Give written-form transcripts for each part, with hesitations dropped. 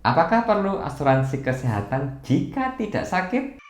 Apakah perlu asuransi kesehatan jika tidak sakit?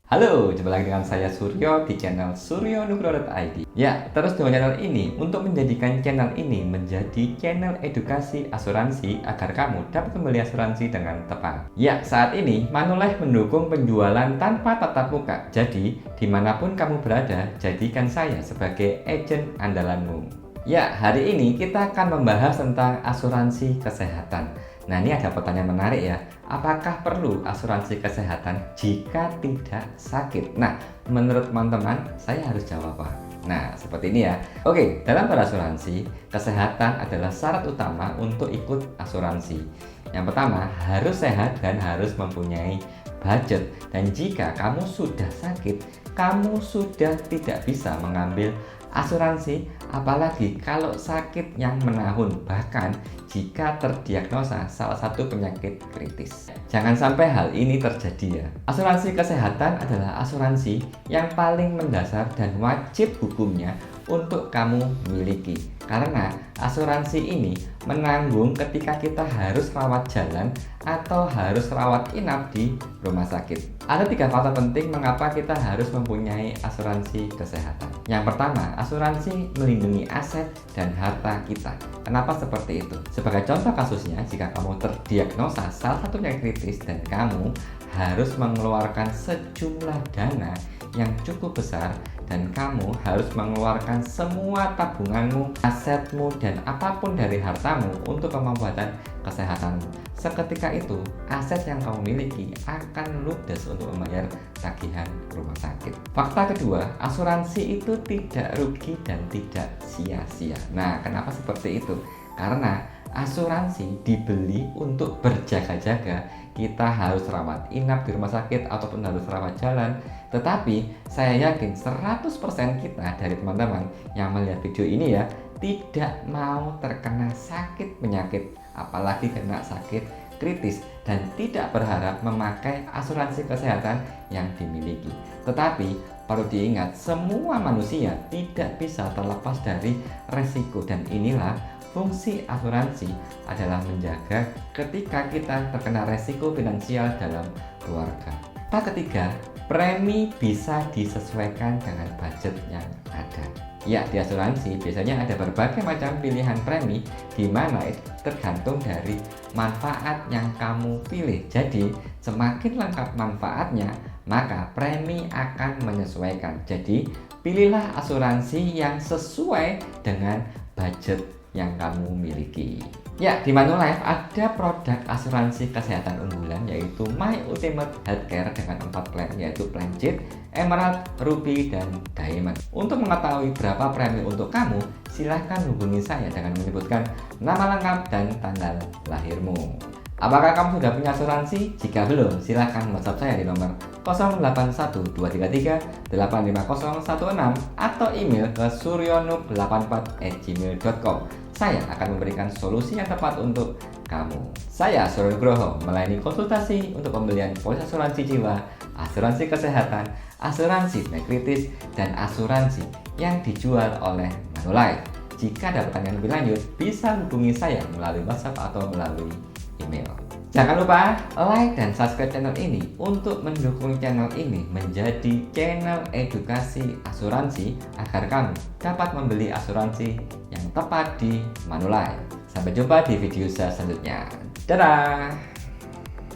Halo, jumpa lagi dengan saya Suryo di channel suryonugroho.id. Ya, terus dengan channel ini untuk menjadikan channel ini menjadi channel edukasi asuransi agar kamu dapat membeli asuransi dengan tepat. Ya, saat ini Manulife mendukung penjualan tanpa tatap muka. Jadi, dimanapun kamu berada, jadikan saya sebagai agen andalanmu. Ya, hari ini kita akan membahas tentang asuransi kesehatan. Nah, ini ada pertanyaan menarik ya. Apakah perlu asuransi kesehatan jika tidak sakit? Nah, menurut teman-teman, saya harus jawab apa? Nah, seperti ini ya. Oke, dalam berasuransi, kesehatan adalah syarat utama untuk ikut asuransi. Yang pertama, harus sehat dan harus mempunyai budget. Dan jika kamu sudah sakit, kamu sudah tidak bisa mengambil asuransi, apalagi kalau sakit yang menahun, bahkan jika terdiagnosa salah satu penyakit kritis. Jangan sampai hal ini terjadi ya. Asuransi kesehatan adalah asuransi yang paling mendasar dan wajib hukumnya untuk kamu miliki. Karena asuransi ini menanggung ketika kita harus rawat jalan atau harus rawat inap di rumah sakit. Ada 3 faktor penting mengapa kita harus mempunyai asuransi kesehatan. Yang pertama, asuransi melindungi aset dan harta kita. Kenapa seperti itu? Sebagai contoh kasusnya, jika kamu terdiagnosa salah satu penyakit kritis dan kamu harus mengeluarkan sejumlah dana yang cukup besar dan kamu harus mengeluarkan semua tabunganmu, asetmu, dan apapun dari hartamu untuk pengobatan kesehatanmu. Seketika itu, aset yang kamu miliki akan ludes untuk membayar tagihan rumah sakit. Fakta kedua, asuransi itu tidak rugi dan tidak sia-sia. Nah, kenapa seperti itu? Karena asuransi dibeli untuk berjaga-jaga. Kita harus rawat inap di rumah sakit ataupun harus rawat jalan. Tetapi saya yakin 100% kita dari teman-teman yang melihat video ini ya tidak mau terkena sakit penyakit, apalagi kena sakit kritis, dan tidak berharap memakai asuransi kesehatan yang dimiliki. Tetapi perlu diingat, semua manusia tidak bisa terlepas dari resiko, dan inilah fungsi asuransi adalah menjaga ketika kita terkena resiko finansial dalam keluarga. Fakta ketiga, premi bisa disesuaikan dengan budget yang ada. Ya, di asuransi biasanya ada berbagai macam pilihan premi di mana itu tergantung dari manfaat yang kamu pilih. Jadi, semakin lengkap manfaatnya, maka premi akan menyesuaikan. Jadi, pilihlah asuransi yang sesuai dengan budget yang kamu miliki. Ya, di Manulife ada produk asuransi kesehatan unggulan yaitu My Ultimate Healthcare dengan 4 plan, yaitu plan Jade, Emerald, Ruby, dan Diamond. Untuk mengetahui berapa premi untuk kamu, silahkan hubungi saya dengan menyebutkan nama lengkap dan tanggal lahirmu. Apakah kamu sudah punya asuransi? Jika belum, silahkan WhatsApp saya di nomor 081233 85016 atau email ke suryonub84@gmail.com. Saya akan memberikan solusi yang tepat untuk kamu. Saya Suryo Nugroho, melayani konsultasi untuk pembelian polis asuransi jiwa, asuransi kesehatan, asuransi penyakit kritis, dan asuransi yang dijual oleh Manulife. Jika ada pertanyaan lebih lanjut, bisa hubungi saya melalui WhatsApp atau melalui email. Jangan lupa like dan subscribe channel ini untuk mendukung channel ini menjadi channel edukasi asuransi agar kamu dapat membeli asuransi yang tepat di Manulife. Sampai jumpa di video saya selanjutnya. Dadah!